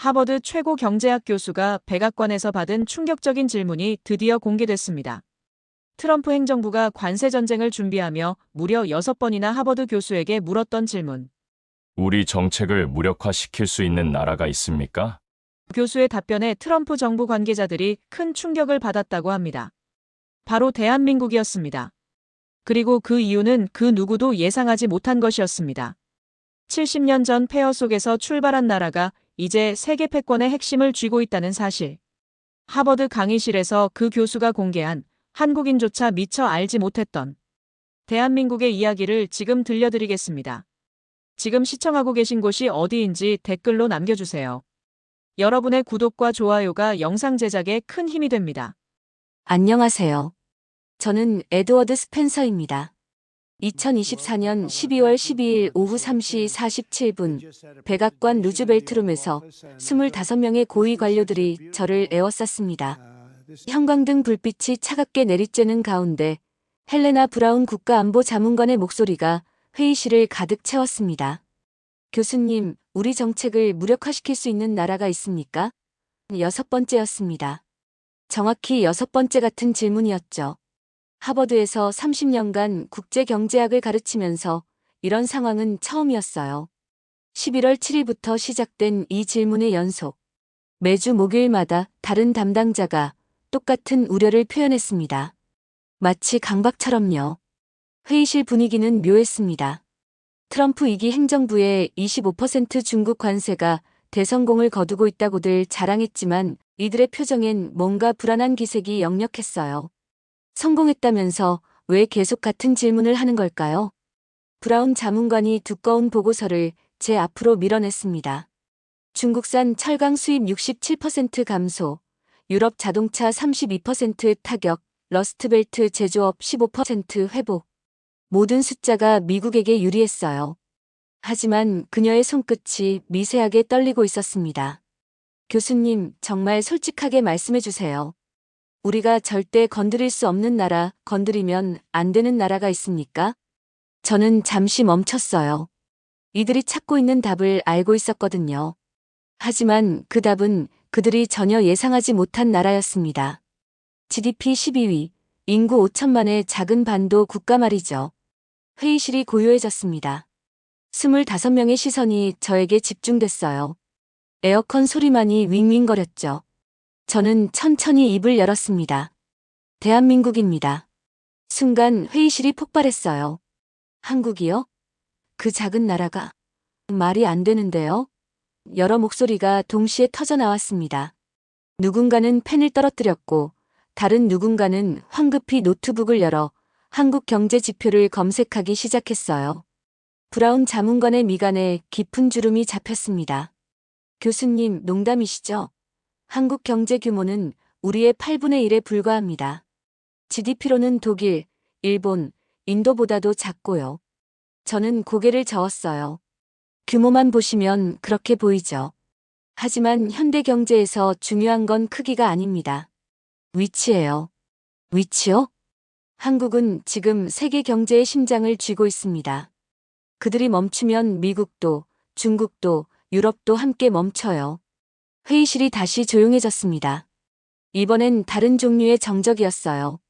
하버드 최고 경제학 교수가 백악관에서 받은 충격적인 질문이 드디어 공개됐습니다. 트럼프 행정부가 관세 전쟁을 준비하며 무려 6번이나 하버드 교수에게 물었던 질문. 우리 정책을 무력화시킬 수 있는 나라가 있습니까? 교수의 답변에 트럼프 정부 관계자들이 큰 충격을 받았다고 합니다. 바로 대한민국이었습니다. 그리고 그 이유는 그 누구도 예상하지 못한 것이었습니다. 70년 전 폐허 속에서 출발한 나라가 이제 세계 패권의 핵심을 쥐고 있다는 사실. 하버드 강의실에서 그 교수가 공개한 한국인조차 미처 알지 못했던 대한민국의 이야기를 지금 들려드리겠습니다. 지금 시청하고 계신 곳이 어디인지 댓글로 남겨주세요. 여러분의 구독과 좋아요가 영상 제작에 큰 힘이 됩니다. 안녕하세요. 저는 에드워드 스펜서입니다. 2024년 12월 12일 오후 3시 47분 백악관 루즈벨트룸에서 25명의 고위 관료들이 저를 에워쌌습니다. 형광등 불빛이 차갑게 내리쬐는 가운데 헬레나 브라운 국가안보자문관의 목소리가 회의실을 가득 채웠습니다. 교수님, 우리 정책을 무력화시킬 수 있는 나라가 있습니까? 6번째였습니다. 정확히 6번째 같은 질문이었죠. 하버드에서 30년간 국제경제학을 가르치면서 이런 상황은 처음이었어요. 11월 7일부터 시작된 이 질문의 연속. 매주 목요일마다 다른 담당자가 똑같은 우려를 표현했습니다. 마치 강박처럼요. 회의실 분위기는 묘했습니다. 트럼프 2기 행정부의 25% 중국 관세가 대성공을 거두고 있다고들 자랑했지만 이들의 표정엔 뭔가 불안한 기색이 역력했어요. 성공했다면서 왜 계속 같은 질문을 하는 걸까요? 브라운 자문관이 두꺼운 보고서를 제 앞으로 밀어냈습니다. 중국산 철강 수입 67% 감소, 유럽 자동차 32% 타격, 러스트벨트 제조업 15% 회복. 모든 숫자가 미국에게 유리했어요. 하지만 그녀의 손끝이 미세하게 떨리고 있었습니다. 교수님, 정말 솔직하게 말씀해 주세요. 우리가 절대 건드릴 수 없는 나라, 건드리면 안 되는 나라가 있습니까? 저는 잠시 멈췄어요. 이들이 찾고 있는 답을 알고 있었거든요. 하지만 그 답은 그들이 전혀 예상하지 못한 나라였습니다. GDP 12위, 인구 5천만의 작은 반도 국가 말이죠. 회의실이 고요해졌습니다. 25명의 시선이 저에게 집중됐어요. 에어컨 소리만이 윙윙거렸죠. 저는 천천히 입을 열었습니다. 대한민국입니다. 순간 회의실이 폭발했어요. 한국이요? 그 작은 나라가? 말이 안 되는데요? 여러 목소리가 동시에 터져 나왔습니다. 누군가는 펜을 떨어뜨렸고 다른 누군가는 황급히 노트북을 열어 한국 경제 지표를 검색하기 시작했어요. 브라운 자문관의 미간에 깊은 주름이 잡혔습니다. 교수님, 농담이시죠? 한국 경제 규모는 우리의 8분의 1에 불과합니다. GDP로는 독일, 일본, 인도보다도 작고요. 저는 고개를 저었어요. 규모만 보시면 그렇게 보이죠. 하지만 현대 경제에서 중요한 건 크기가 아닙니다. 위치예요. 위치요? 한국은 지금 세계 경제의 심장을 쥐고 있습니다. 그들이 멈추면 미국도, 중국도, 유럽도 함께 멈춰요. 회의실이 다시 조용해졌습니다. 이번엔 다른 종류의 정적이었어요.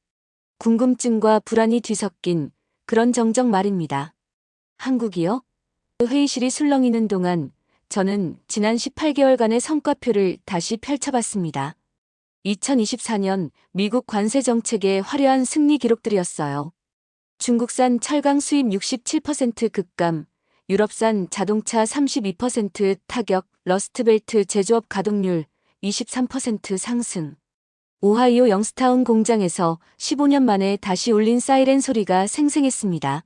궁금증과 불안이 뒤섞인 그런 정적 말입니다. 한국이요? 회의실이 술렁이는 동안 저는 지난 18개월간의 성과표를 다시 펼쳐봤습니다. 2024년 미국 관세 정책의 화려한 승리 기록들이었어요. 중국산 철강 수입 67% 급감, 유럽산 자동차 32% 타격, 러스트벨트 제조업 가동률 23% 상승. 오하이오 영스타운 공장에서 15년 만에 다시 울린 사이렌 소리가 생생했습니다.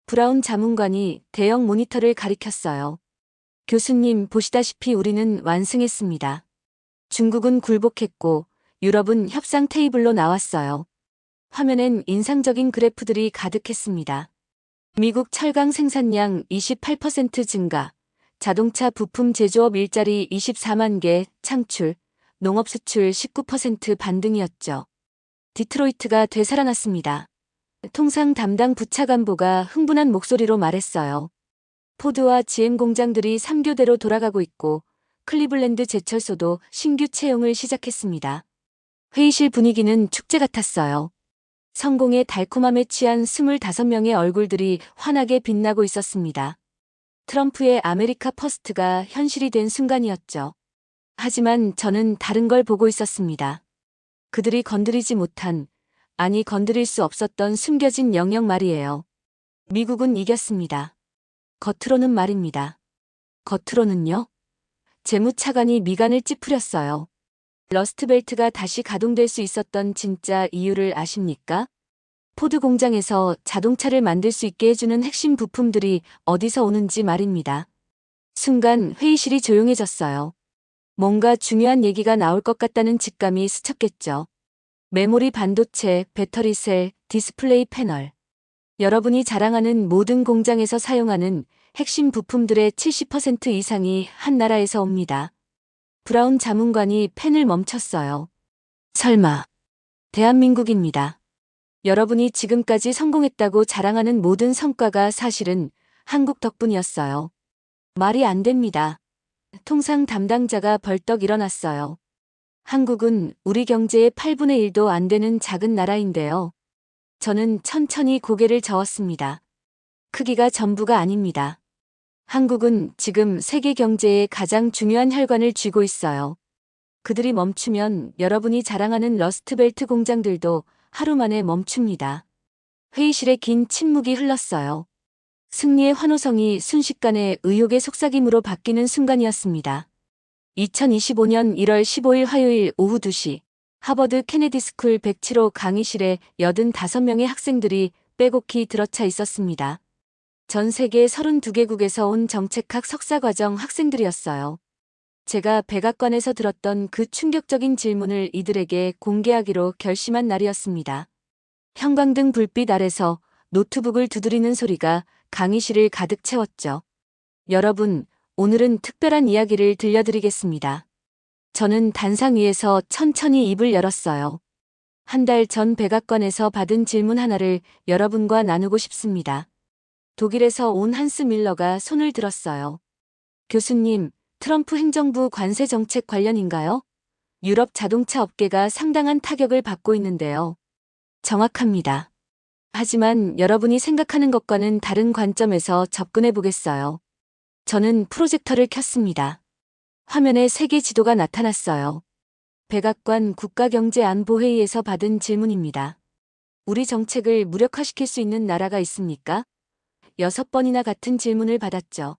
브라운 자문관이 대형 모니터를 가리켰어요. 교수님, 보시다시피 우리는 완승했습니다. 중국은 굴복했고 유럽은 협상 테이블로 나왔어요. 화면엔 인상적인 그래프들이 가득했습니다. 미국 철강 생산량 28% 증가, 자동차 부품 제조업 일자리 24만 개 창출, 농업 수출 19% 반등이었죠. 디트로이트가 되살아났습니다. 통상 담당 부차관보가 흥분한 목소리로 말했어요. 포드와 GM 공장들이 3교대로 돌아가고 있고 클리블랜드 제철소도 신규 채용을 시작했습니다. 회의실 분위기는 축제 같았어요. 성공의 달콤함에 취한 25명의 얼굴들이 환하게 빛나고 있었습니다. 트럼프의 아메리카 퍼스트가 현실이 된 순간이었죠. 하지만 저는 다른 걸 보고 있었습니다. 그들이 건드리지 못한, 아니 건드릴 수 없었던 숨겨진 영역 말이에요. 미국은 이겼습니다. 겉으로는 말입니다. 겉으로는요? 재무차관이 미간을 찌푸렸어요. 러스트벨트가 다시 가동될 수 있었던 진짜 이유를 아십니까? 포드 공장에서 자동차를 만들 수 있게 해주는 핵심 부품들이 어디서 오는지 말입니다. 순간 회의실이 조용해졌어요. 뭔가 중요한 얘기가 나올 것 같다는 직감이 스쳤겠죠. 메모리 반도체, 배터리셀, 디스플레이 패널. 여러분이 자랑하는 모든 공장에서 사용하는 핵심 부품들의 70% 이상이 한 나라에서 옵니다. 브라운 자문관이 펜을 멈췄어요. 설마, 대한민국입니다. 여러분이 지금까지 성공했다고 자랑하는 모든 성과가 사실은 한국 덕분이었어요. 말이 안 됩니다. 통상 담당자가 벌떡 일어났어요. 한국은 우리 경제의 8분의 1도 안 되는 작은 나라인데요. 저는 천천히 고개를 저었습니다. 크기가 전부가 아닙니다. 한국은 지금 세계 경제의 가장 중요한 혈관을 쥐고 있어요. 그들이 멈추면 여러분이 자랑하는 러스트벨트 공장들도 하루 만에 멈춥니다. 회의실에 긴 침묵이 흘렀어요. 승리의 환호성이 순식간에 의욕의 속삭임으로 바뀌는 순간이었습니다. 2025년 1월 15일 화요일 오후 2시 하버드 케네디 스쿨 107호 강의실에 85명의 학생들이 빼곡히 들어차 있었습니다. 전 세계 32개국에서 온 정책학 석사과정 학생들이었어요. 제가 백악관에서 들었던 그 충격적인 질문을 이들에게 공개하기로 결심한 날이었습니다. 형광등 불빛 아래서 노트북을 두드리는 소리가 강의실을 가득 채웠죠. 여러분, 오늘은 특별한 이야기를 들려드리겠습니다. 저는 단상 위에서 천천히 입을 열었어요. 한 달 전 백악관에서 받은 질문 하나를 여러분과 나누고 싶습니다. 독일에서 온 한스 밀러가 손을 들었어요. 교수님, 트럼프 행정부 관세 정책 관련인가요? 유럽 자동차 업계가 상당한 타격을 받고 있는데요. 정확합니다. 하지만 여러분이 생각하는 것과는 다른 관점에서 접근해 보겠어요. 저는 프로젝터를 켰습니다. 화면에 세계 지도가 나타났어요. 백악관 국가경제안보회의에서 받은 질문입니다. 우리 정책을 무력화시킬 수 있는 나라가 있습니까? 6번이나 같은 질문을 받았죠.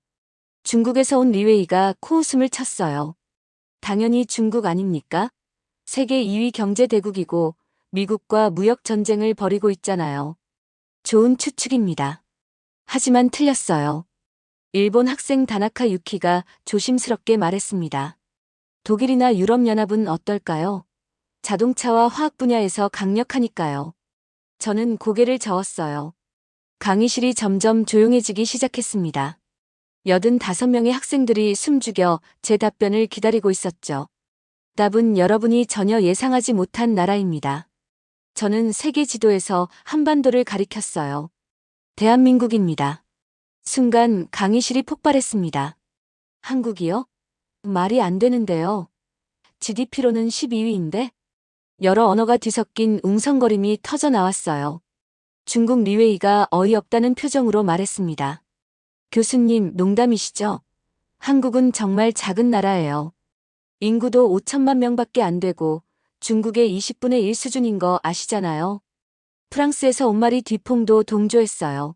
중국에서 온 리웨이가 코웃음을 쳤어요. 당연히 중국 아닙니까? 세계 2위 경제대국이고 미국과 무역 전쟁을 벌이고 있잖아요. 좋은 추측입니다. 하지만 틀렸어요. 일본 학생 다나카 유키가 조심스럽게 말했습니다. 독일이나 유럽연합은 어떨까요? 자동차와 화학 분야에서 강력하니까요. 저는 고개를 저었어요. 강의실이 점점 조용해지기 시작했습니다. 85명의 학생들이 숨죽여 제 답변을 기다리고 있었죠. 답은 여러분이 전혀 예상하지 못한 나라입니다. 저는 세계 지도에서 한반도를 가리켰어요. 대한민국입니다. 순간 강의실이 폭발했습니다. 한국이요? 말이 안 되는데요. GDP로는 12위인데? 여러 언어가 뒤섞인 웅성거림이 터져 나왔어요. 중국 리웨이가 어이없다는 표정으로 말했습니다. 교수님, 농담이시죠? 한국은 정말 작은 나라예요. 인구도 5천만 명밖에 안 되고 중국의 20분의 1 수준인 거 아시잖아요. 프랑스에서 온 말이 뒤풍도 동조했어요.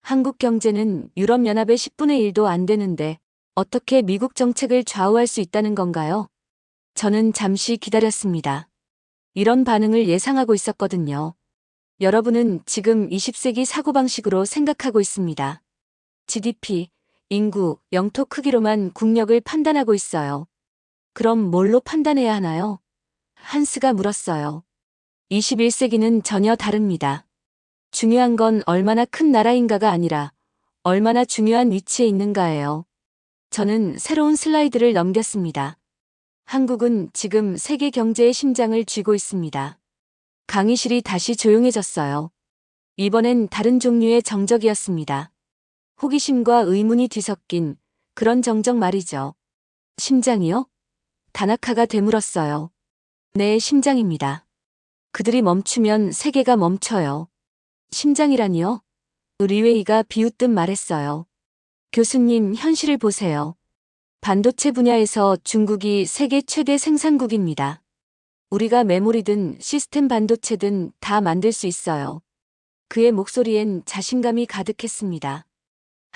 한국 경제는 유럽연합의 10분의 1도 안 되는데 어떻게 미국 정책을 좌우할 수 있다는 건가요? 저는 잠시 기다렸습니다. 이런 반응을 예상하고 있었거든요. 여러분은 지금 20세기 사고방식으로 생각하고 있습니다. GDP, 인구, 영토 크기로만 국력을 판단하고 있어요. 그럼 뭘로 판단해야 하나요? 한스가 물었어요. 21세기는 전혀 다릅니다. 중요한 건 얼마나 큰 나라인가가 아니라 얼마나 중요한 위치에 있는가예요. 저는 새로운 슬라이드를 넘겼습니다. 한국은 지금 세계 경제의 심장을 쥐고 있습니다. 강의실이 다시 조용해졌어요. 이번엔 다른 종류의 정적이었습니다. 호기심과 의문이 뒤섞인 그런 정적 말이죠. 심장이요? 다나카가 되물었어요. 네, 심장입니다. 그들이 멈추면 세계가 멈춰요. 심장이라니요? 리웨이가 비웃듯 말했어요. 교수님, 현실을 보세요. 반도체 분야에서 중국이 세계 최대 생산국입니다. 우리가 메모리든 시스템 반도체든 다 만들 수 있어요. 그의 목소리엔 자신감이 가득했습니다.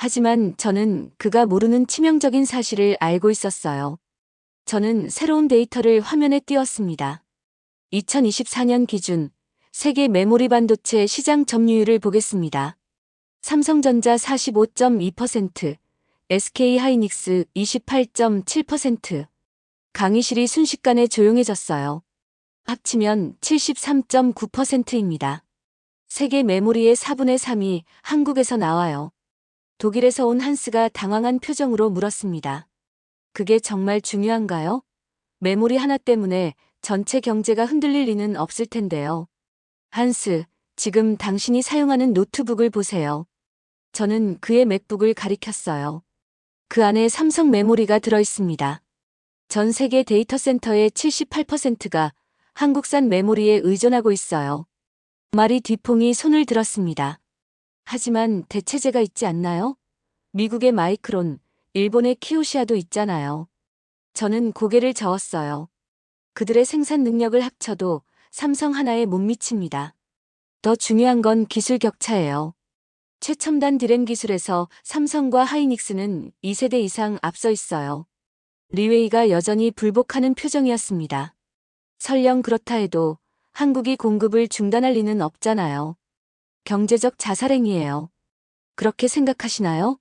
하지만 저는 그가 모르는 치명적인 사실을 알고 있었어요. 저는 새로운 데이터를 화면에 띄웠습니다. 2024년 기준 세계 메모리 반도체 시장 점유율을 보겠습니다. 삼성전자 45.2%, SK하이닉스 28.7%. 강의실이 순식간에 조용해졌어요. 합치면 73.9%입니다. 세계 메모리의 4분의 3이 한국에서 나와요. 독일에서 온 한스가 당황한 표정으로 물었습니다. 그게 정말 중요한가요? 메모리 하나 때문에 전체 경제가 흔들릴 리는 없을 텐데요. 한스, 지금 당신이 사용하는 노트북을 보세요. 저는 그의 맥북을 가리켰어요. 그 안에 삼성 메모리가 들어있습니다. 전 세계 데이터 센터의 78%가 한국산 메모리에 의존하고 있어요. 말이 뒤퐁이 손을 들었습니다. 하지만 대체제가 있지 않나요? 미국의 마이크론, 일본의 키오시아도 있잖아요. 저는 고개를 저었어요. 그들의 생산 능력을 합쳐도 삼성 하나에 못 미칩니다. 더 중요한 건 기술 격차예요. 최첨단 디램 기술에서 삼성과 하이닉스는 2세대 이상 앞서 있어요. 리웨이가 여전히 불복하는 표정이었습니다. 설령 그렇다 해도 한국이 공급을 중단할 리는 없잖아요. 경제적 자살행위예요. 그렇게 생각하시나요?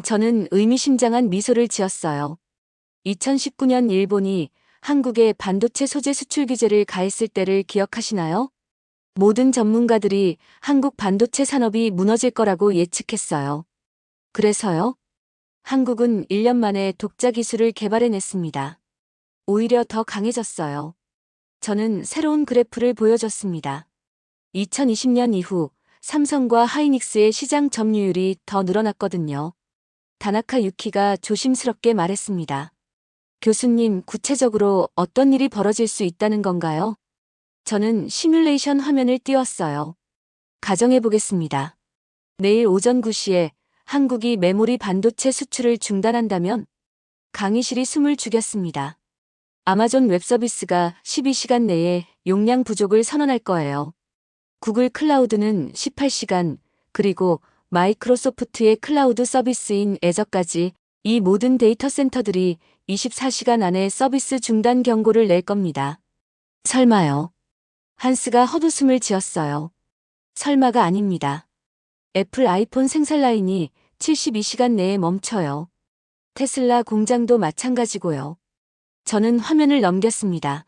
저는 의미심장한 미소를 지었어요. 2019년 일본이 한국에 반도체 소재 수출 규제를 가했을 때를 기억하시나요? 모든 전문가들이 한국 반도체 산업이 무너질 거라고 예측했어요. 그래서요? 한국은 1년 만에 독자 기술을 개발해냈습니다. 오히려 더 강해졌어요. 저는 새로운 그래프를 보여줬습니다. 2020년 이후 삼성과 하이닉스의 시장 점유율이 더 늘어났거든요. 다나카 유키가 조심스럽게 말했습니다. 교수님, 구체적으로 어떤 일이 벌어질 수 있다는 건가요? 저는 시뮬레이션 화면을 띄웠어요. 가정해보겠습니다. 내일 오전 9시에 한국이 메모리 반도체 수출을 중단한다면 강의실이 숨을 죽였습니다. 아마존 웹서비스가 12시간 내에 용량 부족을 선언할 거예요. 구글 클라우드는 18시간, 그리고 마이크로소프트의 클라우드 서비스인 애저까지 이 모든 데이터 센터들이 24시간 안에 서비스 중단 경고를 낼 겁니다. 설마요. 한스가 헛웃음을 지었어요. 설마가 아닙니다. 애플 아이폰 생산 라인이 72시간 내에 멈춰요. 테슬라 공장도 마찬가지고요. 저는 화면을 넘겼습니다.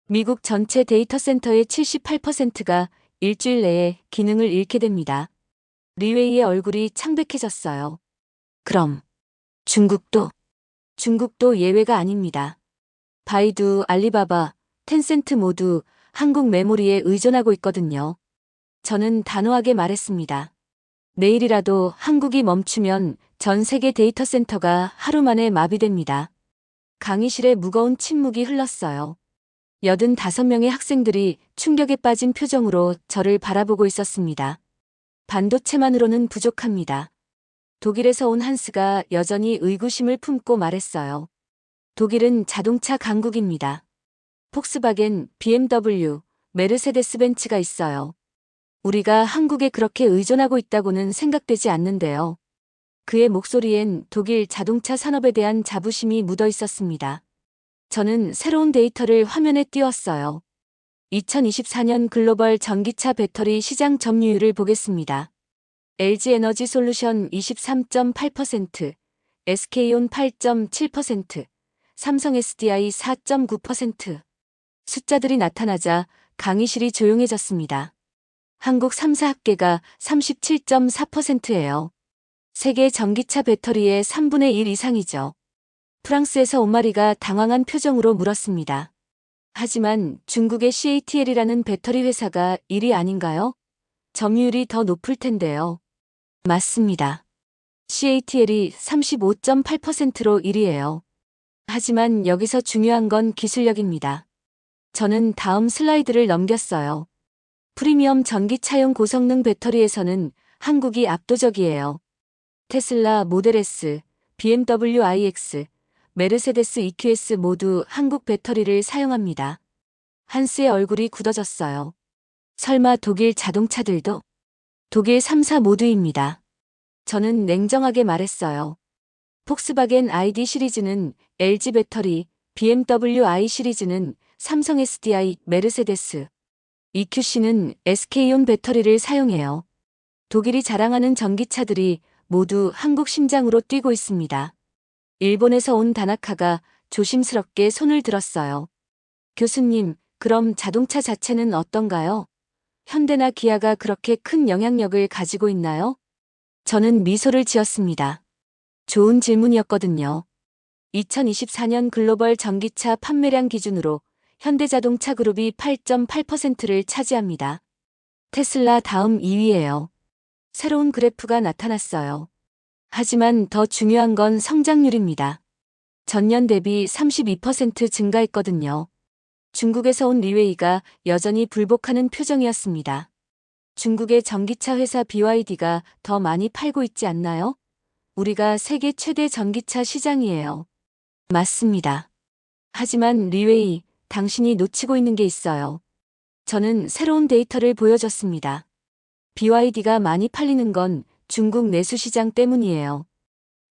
미국 전체 데이터 센터의 78%가 일주일 내에 기능을 잃게 됩니다. 리웨이의 얼굴이 창백해졌어요. 그럼 중국도? 중국도 예외가 아닙니다. 바이두, 알리바바, 텐센트 모두 한국 메모리에 의존하고 있거든요. 저는 단호하게 말했습니다. 내일이라도 한국이 멈추면 전 세계 데이터 센터가 하루 만에 마비됩니다. 강의실에 무거운 침묵이 흘렀어요. 85명의 학생들이 충격에 빠진 표정으로 저를 바라보고 있었습니다. 반도체만으로는 부족합니다. 독일에서 온 한스가 여전히 의구심을 품고 말했어요. 독일은 자동차 강국입니다. 폭스바겐, BMW, 메르세데스 벤츠가 있어요. 우리가 한국에 그렇게 의존하고 있다고는 생각되지 않는데요. 그의 목소리엔 독일 자동차 산업에 대한 자부심이 묻어 있었습니다. 저는 새로운 데이터를 화면에 띄웠어요. 2024년 글로벌 전기차 배터리 시장 점유율을 보겠습니다. LG 에너지 솔루션 23.8%, SK온 8.7%, 삼성 SDI 4.9%. 숫자들이 나타나자 강의실이 조용해졌습니다. 한국 3사 합계가 37.4%예요. 세계 전기차 배터리의 3분의 1 이상이죠. 프랑스에서 온마리가 당황한 표정으로 물었습니다. 하지만 중국의 CATL이라는 배터리 회사가 1위 아닌가요? 점유율이 더 높을 텐데요. 맞습니다. CATL이 35.8%로 1위예요. 하지만 여기서 중요한 건 기술력입니다. 저는 다음 슬라이드를 넘겼어요. 프리미엄 전기차용 고성능 배터리에서는 한국이 압도적이에요. 테슬라 모델 S, BMW iX, 메르세데스 EQS 모두 한국 배터리를 사용합니다. 한스의 얼굴이 굳어졌어요. 설마 독일 자동차들도? 독일 3사 모두입니다. 저는 냉정하게 말했어요. 폭스바겐 ID 시리즈는 LG 배터리, BMW i 시리즈는 삼성 SDI, 메르세데스, EQC는 SK온 배터리를 사용해요. 독일이 자랑하는 전기차들이 모두 한국 심장으로 뛰고 있습니다. 일본에서 온 다나카가 조심스럽게 손을 들었어요. 교수님, 그럼 자동차 자체는 어떤가요? 현대나 기아가 그렇게 큰 영향력을 가지고 있나요? 저는 미소를 지었습니다. 좋은 질문이었거든요. 2024년 글로벌 전기차 판매량 기준으로 현대자동차 그룹이 8.8%를 차지합니다. 테슬라 다음 2위예요. 새로운 그래프가 나타났어요. 하지만 더 중요한 건 성장률입니다. 전년 대비 32% 증가했거든요. 중국에서 온 리웨이가 여전히 불복하는 표정이었습니다. 중국의 전기차 회사 BYD가 더 많이 팔고 있지 않나요? 우리가 세계 최대 전기차 시장이에요. 맞습니다. 하지만 리웨이, 당신이 놓치고 있는 게 있어요. 저는 새로운 데이터를 보여줬습니다. BYD가 많이 팔리는 건 중국 내수 시장 때문이에요.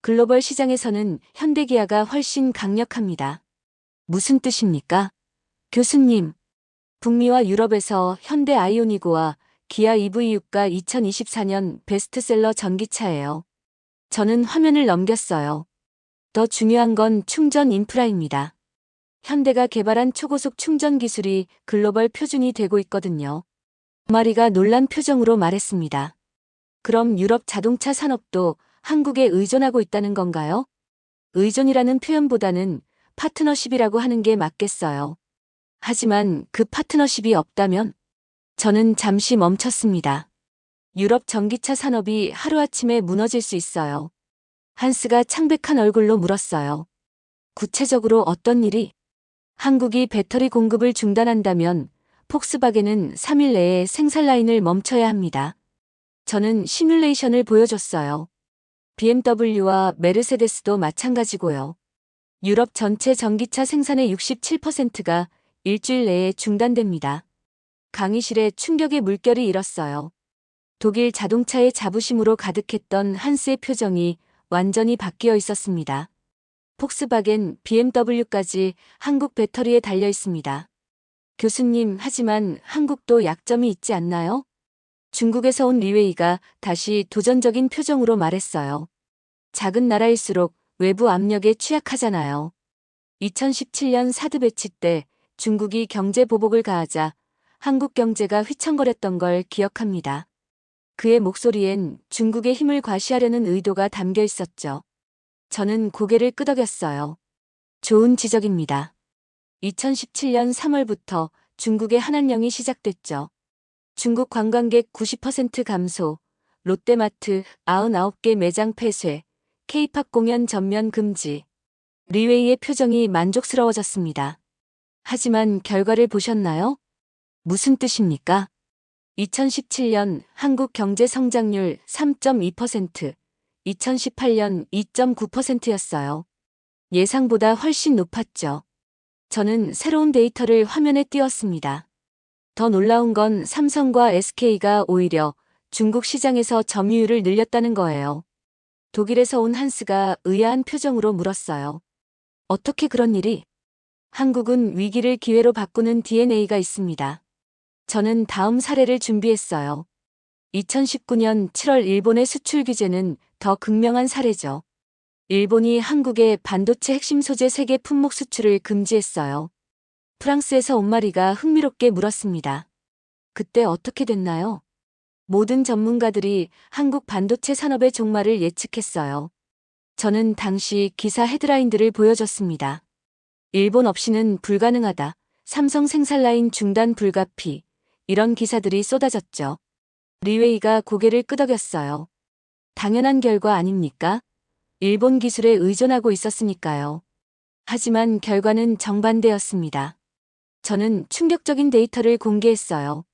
글로벌 시장에서는 현대기아가 훨씬 강력합니다. 무슨 뜻입니까? 교수님, 북미와 유럽에서 현대 아이오니고와 기아 EV6가 2024년 베스트셀러 전기차예요. 저는 화면을 넘겼어요. 더 중요한 건 충전 인프라입니다. 현대가 개발한 초고속 충전 기술이 글로벌 표준이 되고 있거든요. 마리가 놀란 표정으로 말했습니다. 그럼 유럽 자동차 산업도 한국에 의존하고 있다는 건가요? 의존이라는 표현보다는 파트너십이라고 하는 게 맞겠어요. 하지만 그 파트너십이 없다면? 저는 잠시 멈췄습니다. 유럽 전기차 산업이 하루아침에 무너질 수 있어요. 한스가 창백한 얼굴로 물었어요. 구체적으로 어떤 일이? 한국이 배터리 공급을 중단한다면 폭스바겐은 3일 내에 생산 라인을 멈춰야 합니다. 저는 시뮬레이션을 보여줬어요. BMW와 메르세데스도 마찬가지고요. 유럽 전체 전기차 생산의 67%가 일주일 내에 중단됩니다. 강의실에 충격의 물결이 일었어요. 독일 자동차의 자부심으로 가득했던 한스의 표정이 완전히 바뀌어 있었습니다. 폭스바겐, BMW까지 한국 배터리에 달려 있습니다. 교수님, 하지만 한국도 약점이 있지 않나요? 중국에서 온 리웨이가 다시 도전적인 표정으로 말했어요. 작은 나라일수록 외부 압력에 취약하잖아요. 2017년 사드 배치 때 중국이 경제 보복을 가하자 한국 경제가 휘청거렸던 걸 기억합니다. 그의 목소리엔 중국의 힘을 과시하려는 의도가 담겨 있었죠. 저는 고개를 끄덕였어요. 좋은 지적입니다. 2017년 3월부터 중국의 한한령이 시작됐죠. 중국 관광객 90% 감소, 롯데마트 99개 매장 폐쇄, K-팝 공연 전면 금지. 리웨이의 표정이 만족스러워졌습니다. 하지만 결과를 보셨나요? 무슨 뜻입니까? 2017년 한국 경제 성장률 3.2%, 2018년 2.9%였어요. 예상보다 훨씬 높았죠. 저는 새로운 데이터를 화면에 띄웠습니다. 더 놀라운 건 삼성과 SK가 오히려 중국 시장에서 점유율을 늘렸다는 거예요. 독일에서 온 한스가 의아한 표정으로 물었어요. 어떻게 그런 일이? 한국은 위기를 기회로 바꾸는 DNA가 있습니다. 저는 다음 사례를 준비했어요. 2019년 7월 일본의 수출 규제는 더 극명한 사례죠. 일본이 한국의 반도체 핵심 소재 세계 품목 수출을 금지했어요. 프랑스에서 온 마리가 흥미롭게 물었습니다. 그때 어떻게 됐나요? 모든 전문가들이 한국 반도체 산업의 종말을 예측했어요. 저는 당시 기사 헤드라인들을 보여줬습니다. 일본 없이는 불가능하다. 삼성 생산 라인 중단 불가피. 이런 기사들이 쏟아졌죠. 리웨이가 고개를 끄덕였어요. 당연한 결과 아닙니까? 일본 기술에 의존하고 있었으니까요. 하지만 결과는 정반대였습니다. 저는 충격적인 데이터를 공개했어요.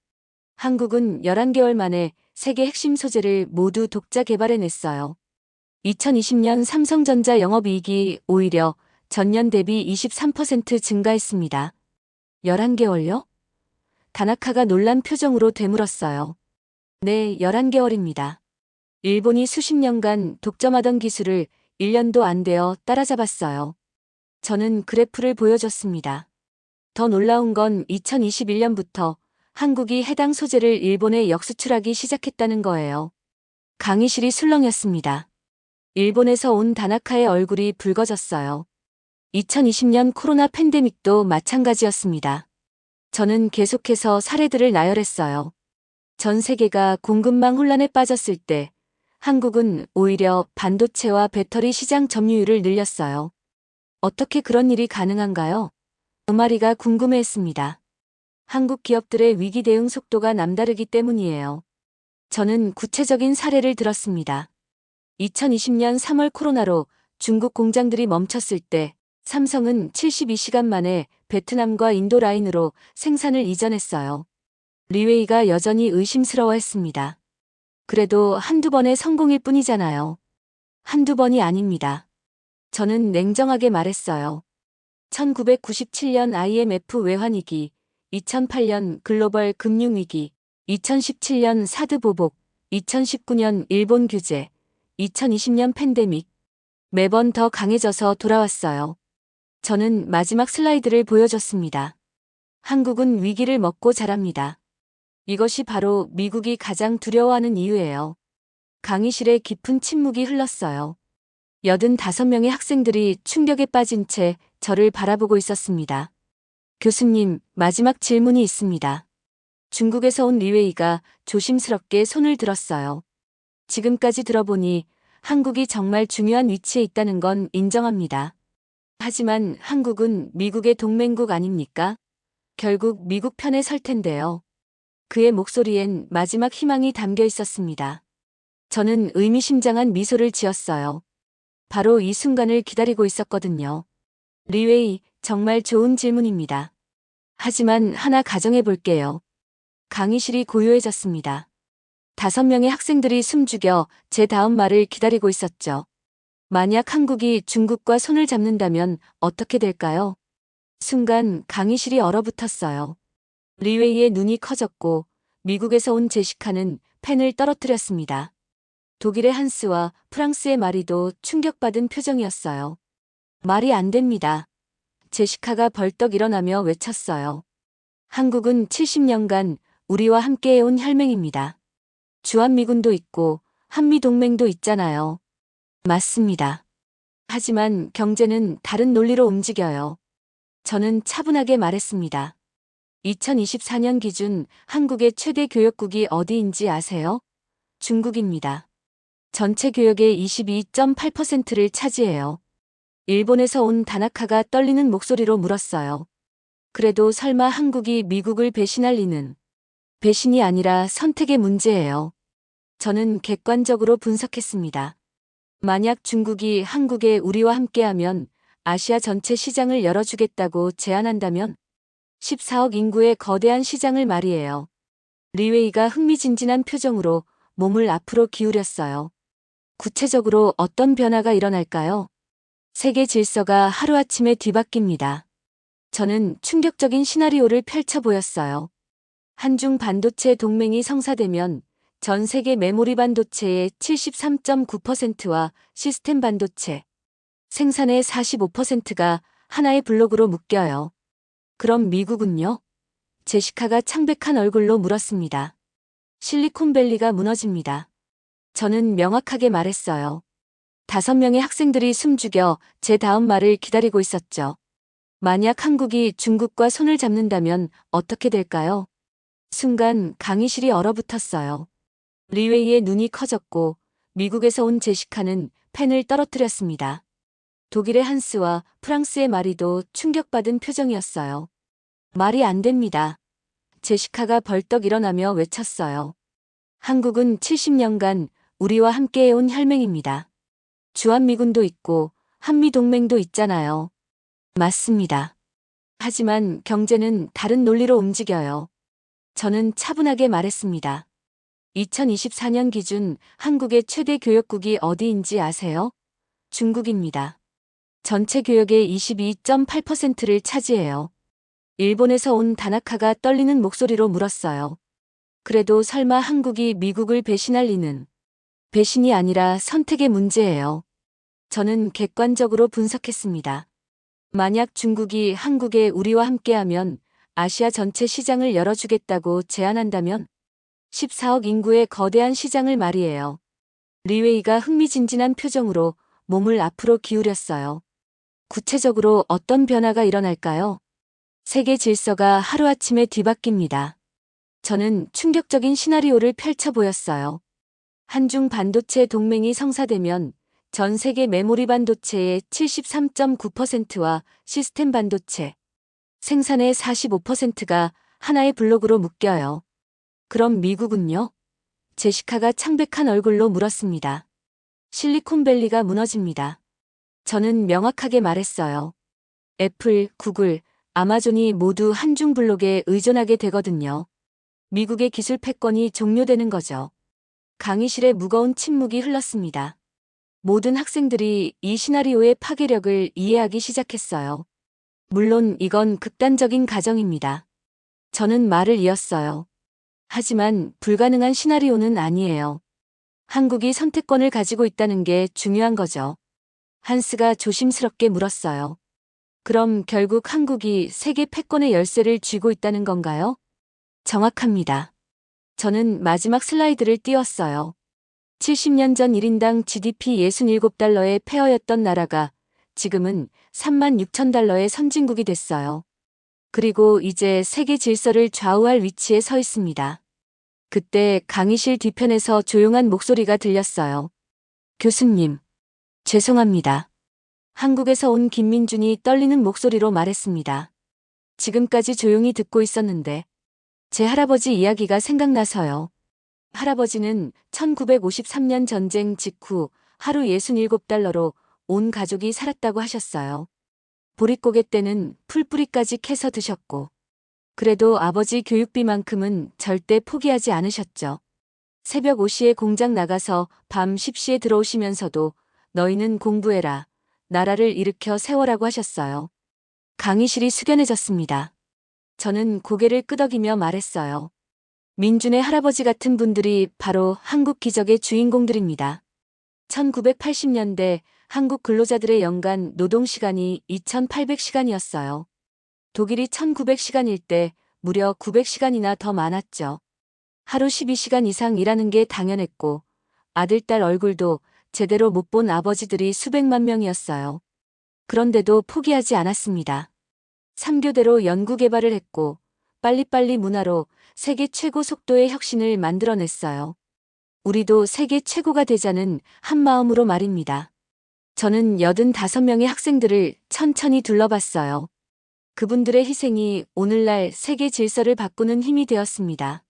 한국은 11개월 만에 세계 핵심 소재를 모두 독자 개발해냈어요. 2020년 삼성전자 영업이익이 오히려 전년 대비 23% 증가했습니다. 11개월요? 다나카가 놀란 표정으로 되물었어요. 네, 11개월입니다. 일본이 수십 년간 독점하던 기술을 1년도 안 되어 따라잡았어요. 저는 그래프를 보여줬습니다. 더 놀라운 건 2021년부터 한국이 해당 소재를 일본에 역수출하기 시작했다는 거예요. 강의실이 술렁였습니다. 일본에서 온 다나카의 얼굴이 붉어졌어요. 2020년 코로나 팬데믹도 마찬가지였습니다. 저는 계속해서 사례들을 나열했어요. 전 세계가 공급망 혼란에 빠졌을 때 한국은 오히려 반도체와 배터리 시장 점유율을 늘렸어요. 어떻게 그런 일이 가능한가요? 마리가 궁금해했습니다. 한국 기업들의 위기 대응 속도가 남다르기 때문이에요. 저는 구체적인 사례를 들었습니다. 2020년 3월 코로나로 중국 공장들이 멈췄을 때 삼성은 72시간 만에 베트남과 인도 라인으로 생산을 이전했어요. 리웨이가 여전히 의심스러워했습니다. 그래도 한두 번의 성공일 뿐이잖아요. 한두 번이 아닙니다. 저는 냉정하게 말했어요. 1997년 IMF 외환위기, 2008년 글로벌 금융위기, 2017년 사드 보복, 2019년 일본 규제, 2020년 팬데믹. 매번 더 강해져서 돌아왔어요. 저는 마지막 슬라이드를 보여줬습니다. 한국은 위기를 먹고 자랍니다. 이것이 바로 미국이 가장 두려워하는 이유예요. 강의실에 깊은 침묵이 흘렀어요. 85명의 학생들이 충격에 빠진 채 저를 바라보고 있었습니다. 교수님, 마지막 질문이 있습니다. 중국에서 온 리웨이가 조심스럽게 손을 들었어요. 지금까지 들어보니 한국이 정말 중요한 위치에 있다는 건 인정합니다. 하지만 한국은 미국의 동맹국 아닙니까? 결국 미국 편에 설 텐데요. 그의 목소리엔 마지막 희망이 담겨 있었습니다. 저는 의미심장한 미소를 지었어요. 바로 이 순간을 기다리고 있었거든요. 리웨이, 정말 좋은 질문입니다. 하지만 하나 가정해 볼게요. 강의실이 고요해졌습니다. 5명의 학생들이 숨죽여 제 다음 말을 기다리고 있었죠. 만약 한국이 중국과 손을 잡는다면 어떻게 될까요? 순간 강의실이 얼어붙었어요. 리웨이의 눈이 커졌고 미국에서 온 제시카는 펜을 떨어뜨렸습니다. 독일의 한스와 프랑스의 마리도 충격받은 표정이었어요. 말이 안 됩니다. 제시카가 벌떡 일어나며 외쳤어요. 한국은 70년간 우리와 함께해온 혈맹입니다. 주한미군도 있고 한미동맹도 있잖아요. 맞습니다. 하지만 경제는 다른 논리로 움직여요. 저는 차분하게 말했습니다. 2024년 기준 한국의 최대 교역국이 어디인지 아세요? 중국입니다. 전체 교역의 22.8%를 차지해요. 일본에서 온 다나카가 떨리는 목소리로 물었어요. 그래도 설마 한국이 미국을 배신할 리는? 배신이 아니라 선택의 문제예요. 저는 객관적으로 분석했습니다. 만약 중국이 한국에 우리와 함께하면 아시아 전체 시장을 열어주겠다고 제안한다면 14억 인구의 거대한 시장을 말이에요. 리웨이가 흥미진진한 표정으로 몸을 앞으로 기울였어요. 구체적으로 어떤 변화가 일어날까요? 세계 질서가 하루아침에 뒤바뀝니다. 저는 충격적인 시나리오를 펼쳐 보였어요. 한중 반도체 동맹이 성사되면 전 세계 메모리 반도체의 73.9%와 시스템 반도체, 생산의 45%가 하나의 블록으로 묶여요. 그럼 미국은요? 제시카가 창백한 얼굴로 물었습니다. 실리콘밸리가 무너집니다. 저는 명확하게 말했어요. 5명의 학생들이 숨죽여 제 다음 말을 기다리고 있었죠. 만약 한국이 중국과 손을 잡는다면 어떻게 될까요? 순간 강의실이 얼어붙었어요. 리웨이의 눈이 커졌고 미국에서 온 제시카는 펜을 떨어뜨렸습니다. 독일의 한스와 프랑스의 마리도 충격받은 표정이었어요. 말이 안 됩니다. 제시카가 벌떡 일어나며 외쳤어요. 한국은 70년간 우리와 함께해온 혈맹입니다. 주한미군도 있고 한미동맹도 있잖아요. 맞습니다. 하지만 경제는 다른 논리로 움직여요. 저는 차분하게 말했습니다. 2024년 기준 한국의 최대 교역국이 어디인지 아세요? 중국입니다. 전체 교역의 22.8%를 차지해요. 일본에서 온 다나카가 떨리는 목소리로 물었어요. 그래도 설마 한국이 미국을 배신할 리는? 배신이 아니라 선택의 문제예요. 저는 객관적으로 분석했습니다. 만약 중국이 한국에 우리와 함께하면 아시아 전체 시장을 열어주겠다고 제안한다면 14억 인구의 거대한 시장을 말이에요. 리웨이가 흥미진진한 표정으로 몸을 앞으로 기울였어요. 구체적으로 어떤 변화가 일어날까요? 세계 질서가 하루아침에 뒤바뀝니다. 저는 충격적인 시나리오를 펼쳐 보였어요. 한중 반도체 동맹이 성사되면 전 세계 메모리 반도체의 73.9%와 시스템 반도체 생산의 45%가 하나의 블록으로 묶여요. 그럼 미국은요? 제시카가 창백한 얼굴로 물었습니다. 실리콘밸리가 무너집니다. 저는 명확하게 말했어요. 애플, 구글, 아마존이 모두 한중 블록에 의존하게 되거든요. 미국의 기술 패권이 종료되는 거죠. 강의실에 무거운 침묵이 흘렀습니다. 모든 학생들이 이 시나리오의 파괴력을 이해하기 시작했어요. 물론 이건 극단적인 가정입니다. 저는 말을 이었어요. 하지만 불가능한 시나리오는 아니에요. 한국이 선택권을 가지고 있다는 게 중요한 거죠. 한스가 조심스럽게 물었어요. 그럼 결국 한국이 세계 패권의 열쇠를 쥐고 있다는 건가요? 정확합니다. 저는 마지막 슬라이드를 띄웠어요. 70년 전 1인당 GDP 67달러의 폐허였던 나라가 지금은 36,000달러의 선진국이 됐어요. 그리고 이제 세계 질서를 좌우할 위치에 서 있습니다. 그때 강의실 뒤편에서 조용한 목소리가 들렸어요. 교수님, 죄송합니다. 한국에서 온 김민준이 떨리는 목소리로 말했습니다. 지금까지 조용히 듣고 있었는데 제 할아버지 이야기가 생각나서요. 할아버지는 1953년 전쟁 직후 하루 67달러로 온 가족이 살았다고 하셨어요. 보릿고개 때는 풀뿌리까지 캐서 드셨고 그래도 아버지 교육비만큼은 절대 포기하지 않으셨죠. 새벽 5시에 공장 나가서 밤 10시에 들어오시면서도 너희는 공부해라. 나라를 일으켜 세워라고 하셨어요. 강의실이 숙연해졌습니다. 저는 고개를 끄덕이며 말했어요. 민준의 할아버지 같은 분들이 바로 한국 기적의 주인공들입니다. 1980년대 한국 근로자들의 연간 노동시간이 2,800시간이었어요. 독일이 1,900시간일 때 무려 900시간이나 더 많았죠. 하루 12시간 이상 일하는 게 당연했고 아들, 딸 얼굴도 제대로 못 본 아버지들이 수백만 명이었어요. 그런데도 포기하지 않았습니다. 3교대로 연구개발을 했고 빨리빨리 문화로 세계 최고 속도의 혁신을 만들어냈어요. 우리도 세계 최고가 되자는 한마음으로 말입니다. 저는 85명의 학생들을 천천히 둘러봤어요. 그분들의 희생이 오늘날 세계 질서를 바꾸는 힘이 되었습니다.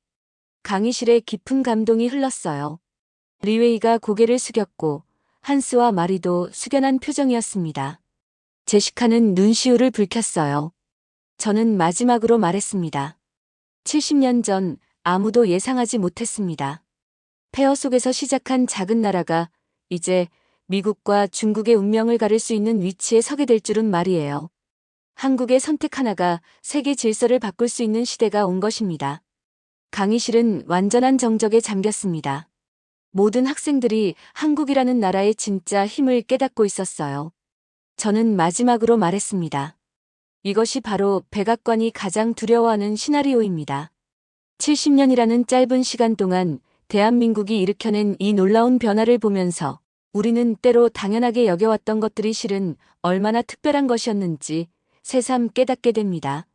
강의실에 깊은 감동이 흘렀어요. 리웨이가 고개를 숙였고 한스와 마리도 숙연한 표정이었습니다. 제시카는 눈시울을 붉혔어요. 저는 마지막으로 말했습니다. 70년 전 아무도 예상하지 못했습니다. 폐허 속에서 시작한 작은 나라가 이제 미국과 중국의 운명을 가를 수 있는 위치에 서게 될 줄은 말이에요. 한국의 선택 하나가 세계 질서를 바꿀 수 있는 시대가 온 것입니다. 강의실은 완전한 정적에 잠겼습니다. 모든 학생들이 한국이라는 나라의 진짜 힘을 깨닫고 있었어요. 저는 마지막으로 말했습니다. 이것이 바로 백악관이 가장 두려워하는 시나리오입니다. 70년이라는 짧은 시간 동안 대한민국이 일으켜낸 이 놀라운 변화를 보면서 우리는 때로 당연하게 여겨왔던 것들이 실은 얼마나 특별한 것이었는지 새삼 깨닫게 됩니다.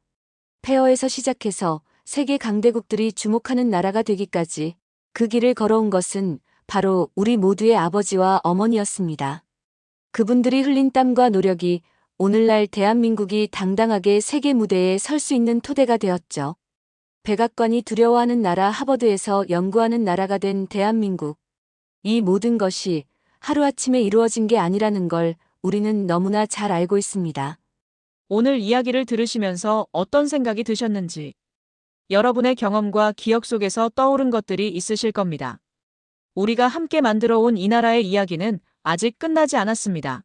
폐허에서 시작해서 세계 강대국들이 주목하는 나라가 되기까지 그 길을 걸어온 것은 바로 우리 모두의 아버지와 어머니였습니다. 그분들이 흘린 땀과 노력이 오늘날 대한민국이 당당하게 세계 무대에 설 수 있는 토대가 되었죠. 백악관이 두려워하는 나라 하버드에서 연구하는 나라가 된 대한민국. 이 모든 것이 하루아침에 이루어진 게 아니라는 걸 우리는 너무나 잘 알고 있습니다. 오늘 이야기를 들으시면서 어떤 생각이 드셨는지, 여러분의 경험과 기억 속에서 떠오른 것들이 있으실 겁니다. 우리가 함께 만들어 온 이 나라의 이야기는 아직 끝나지 않았습니다.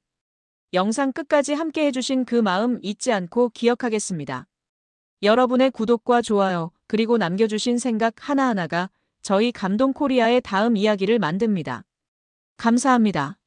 영상 끝까지 함께 해주신 그 마음 잊지 않고 기억하겠습니다. 여러분의 구독과 좋아요, 그리고 남겨주신 생각 하나하나가 저희 감동 코리아의 다음 이야기를 만듭니다. 감사합니다.